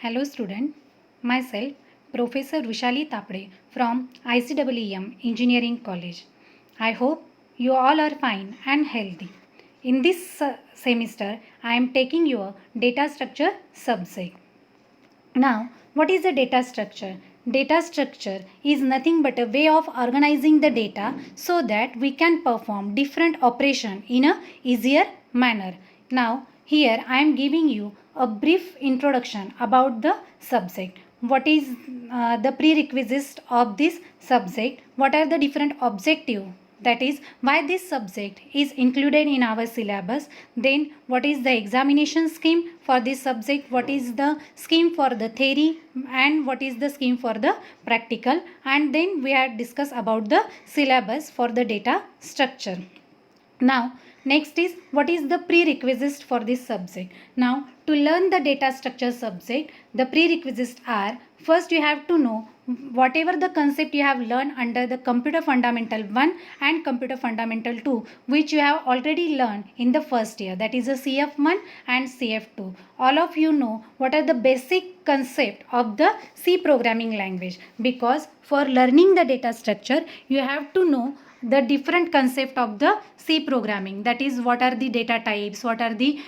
Hello student, myself Professor Vishali Tapde from ICEEM Engineering College. I hope you all are fine and healthy. In this semester, I am taking your data structure subject. Now, what is a data structure? Data structure is nothing but a way of organizing the data so that we can perform different operation in a easier manner. Now, here I am giving you a brief introduction about the subject. What is the prerequisites of this subject? What are the different objectives? That is why this subject is included in our syllabus. Then what is the examination scheme for this subject, what is the scheme for the theory, and what is the scheme for the practical, and then we have discussed about the syllabus for the data structure. Now next is what is the prerequisites for this subject. Now to learn the data structure subject, the prerequisites are: first you have to know whatever the concept you have learned under the computer fundamental 1 and computer fundamental 2, which you have already learned in the first year, that is a CF1 and CF2. All of you know what are the basic concept of the C programming language, because for learning the data structure you have to know the different concept of the C programming, that is what are the data types, what are the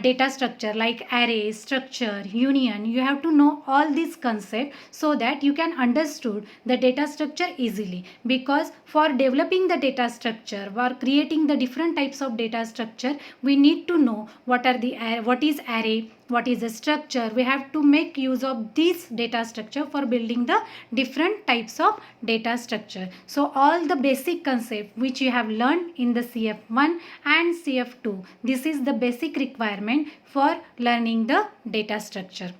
data structure like array, structure, union. You have to know all these concepts so that you can understood the data structure easily, because for developing the data structure or creating the different types of data structure, we need to know what is array, what is a structure. We have to make use of this data structure for building the different types of data structure. So all the basic concept which you have learned in the CF1 and CF2, this is the basic requirement for learning the data structure.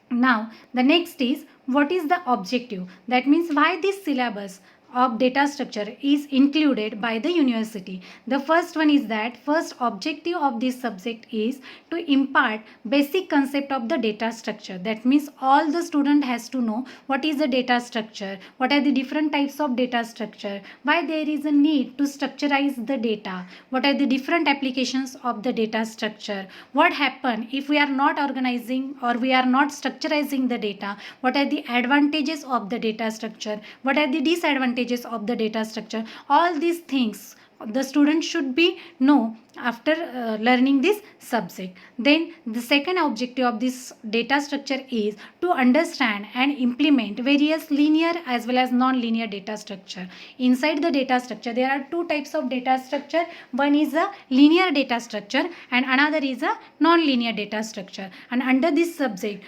Now the next is what is the objective, that means why this syllabus of data structure is included by the university. The first one is that first objective of this subject is to impart basic concept of the data structure. That means all the student has to know what is the data structure, what are the different types of data structure, why there is a need to structureize the data, what are the different applications of the data structure, what happen if we are not organizing or we are not structurizing the data, what are the advantages of the data structure, what are the disadvantages of the data structure. All these things the student should be know after learning this subject. Then the second objective of this data structure is to understand and implement various linear as well as non-linear data structure. Inside the data structure there are two types of data structure. One is a linear data structure and another is a non-linear data structure. And under this subject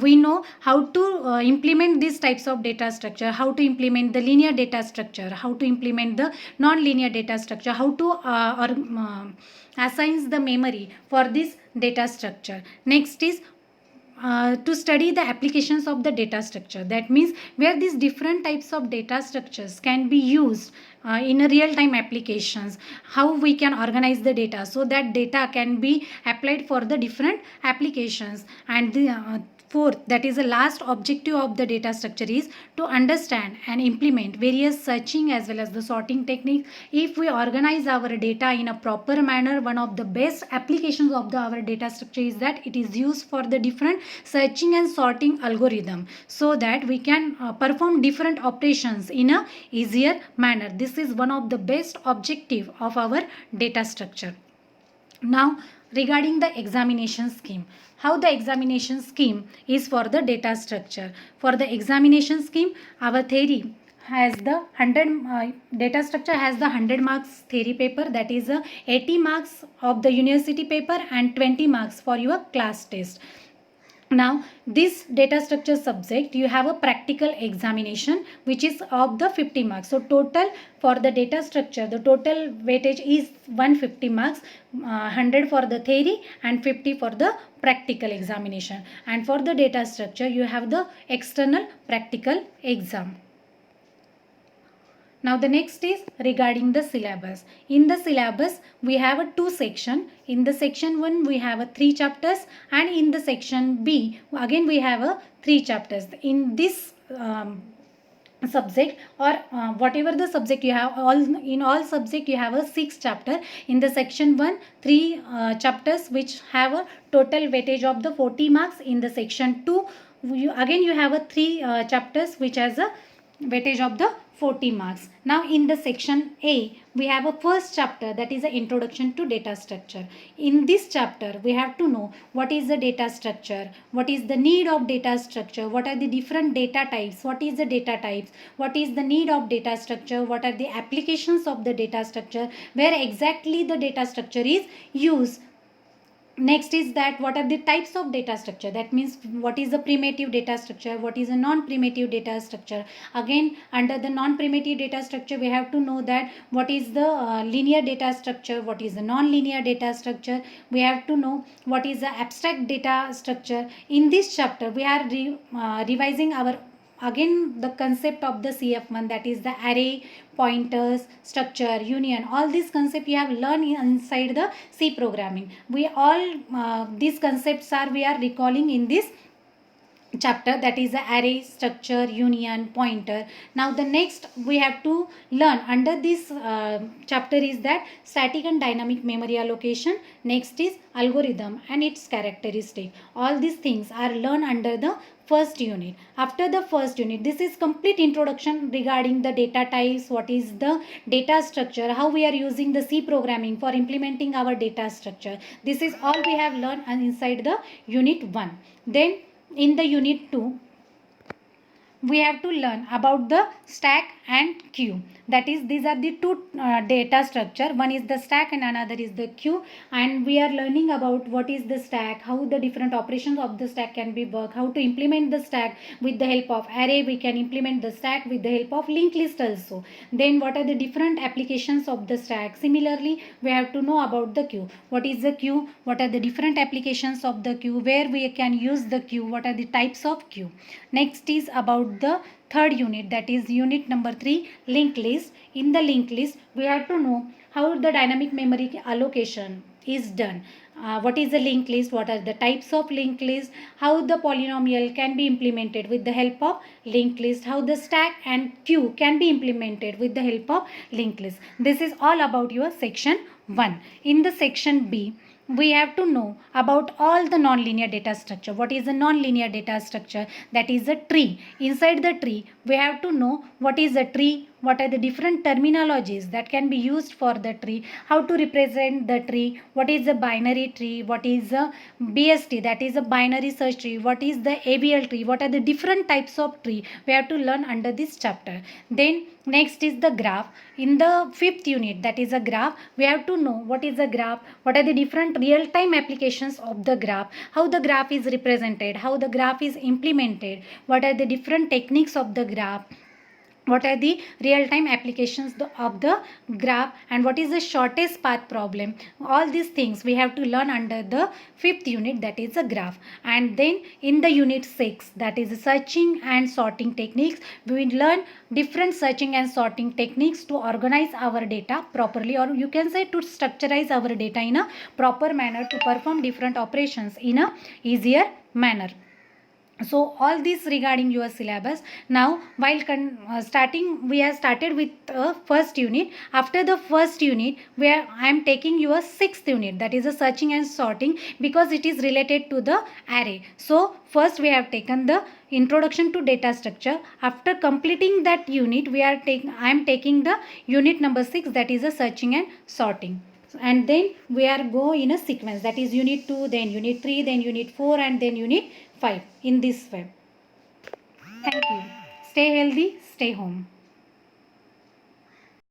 we know how to implement these types of data structure, how to implement the linear data structure, how to implement the non-linear data structure, how to assigns the memory for this data structure. Next is to study the applications of the data structure. That means where these different types of data structures can be used in a real-time applications, how we can organize the data so that data can be applied for the different applications. And the fourth, that is the last objective of the data structure, is to understand and implement various searching as well as the sorting techniques. If we organize our data in a proper manner, one of the best applications of our data structure is that it is used for the different searching and sorting algorithm, so that we can perform different operations in a easier manner. This is one of the best objective of our data structure. Now regarding the examination scheme, how the examination scheme is for the data structure. For the examination scheme, our theory has the 100 data structure has the 100 marks theory paper, that is 80 marks of the university paper and 20 marks for your class test. Now this data structure subject you have a practical examination which is of the 50 marks. So total for the data structure the total weightage is 150 marks, 100 for the theory and 50 for the practical examination. And for the data structure you have the external practical exam. Now the next is regarding the syllabus. In the syllabus we have a two section. In the section 1 we have a 3 chapters and in the section B again we have a 3 chapters. In this subject, or whatever the subject you have, all in all subject you have a 6 chapter. In the section 1, 3 chapters which have a total weightage of the 40 marks. In the section 2, you have a 3 chapters which has a weightage of the 40 marks. Now in the section A, we have a first chapter, that is the introduction to data structure. In this chapter, we have to know what is the data structure, what is the need of data structure, what are the different data types, what is the data types, what is the need of data structure, what are the applications of the data structure, where exactly the data structure is used. Next is that what are the types of data structure, that means what is the primitive data structure, what is a non-primitive data structure. Again, under the non-primitive data structure, we have to know that what is the linear data structure, what is the non-linear data structure. We have to know what is the abstract data structure. In this chapter, we are revising our again the concept of the CF1, that is the array, pointers, structure, union. All these concepts you have learned inside the C programming. We all these concepts are we are recalling in this chapter, that is the array, structure, union, pointer. Now the next we have to learn under this chapter is that static and dynamic memory allocation. Next is algorithm and its characteristic. All these things are learned under the first unit. After the first unit, this is complete introduction regarding the data types, what is the data structure, how we are using the C programming for implementing our data structure. This is all we have learned inside the unit 1. Then in the unit 2, we have to learn about the stack and queue. That is, these are the two data structure. One is the stack and another is the queue. And we are learning about what is the stack, how the different operations of the stack can be worked, how to implement the stack with the help of array. We can implement the stack with the help of linked list also. Then what are the different applications of the stack. Similarly, we have to know about the queue. What is the queue? What are the different applications of the queue? Where we can use the queue? What are the types of queue? Next is about the third unit, that is unit number 3, linked list. In the linked list, we have to know how the dynamic memory allocation is done. What is the linked list, what are the types of linked list, how the polynomial can be implemented with the help of linked list, how the stack and queue can be implemented with the help of linked list. This is all about your section 1. In the section B, we have to know about all the nonlinear data structure. What is a nonlinear data structure? That is a tree. Inside the tree, we have to know what is a tree, what are the different terminologies that can be used for the tree, how to represent the tree, what is a binary tree, what is a BST, that is a binary search tree, what is the ABL tree, what are the different types of tree. We have to learn under this chapter. Then next is the graph. In the 5th unit, that is a graph, we have to know what is a graph, what are the different real-time applications of the graph, how the graph is represented, how the graph is implemented, what are the different techniques of the graph, what are the real-time applications of the graph, and what is the shortest path problem. All these things we have to learn under the 5th unit, that is a graph. And then in the unit 6, that is searching and sorting techniques, we will learn different searching and sorting techniques to organize our data properly, or you can say to structurize our data in a proper manner, to perform different operations in a easier manner. So all this regarding your syllabus. Now while starting, we have started with first unit. After the first unit, where I am taking your 6th unit, that is a searching and sorting, because it is related to the array. So first we have taken the introduction to data structure. After completing that unit, I am taking the unit number 6, that is a searching and sorting. And then we are go in a sequence, that is unit 2, then unit 3, then unit 4, and then unit 5, in this way. Thank you. Stay healthy, stay home.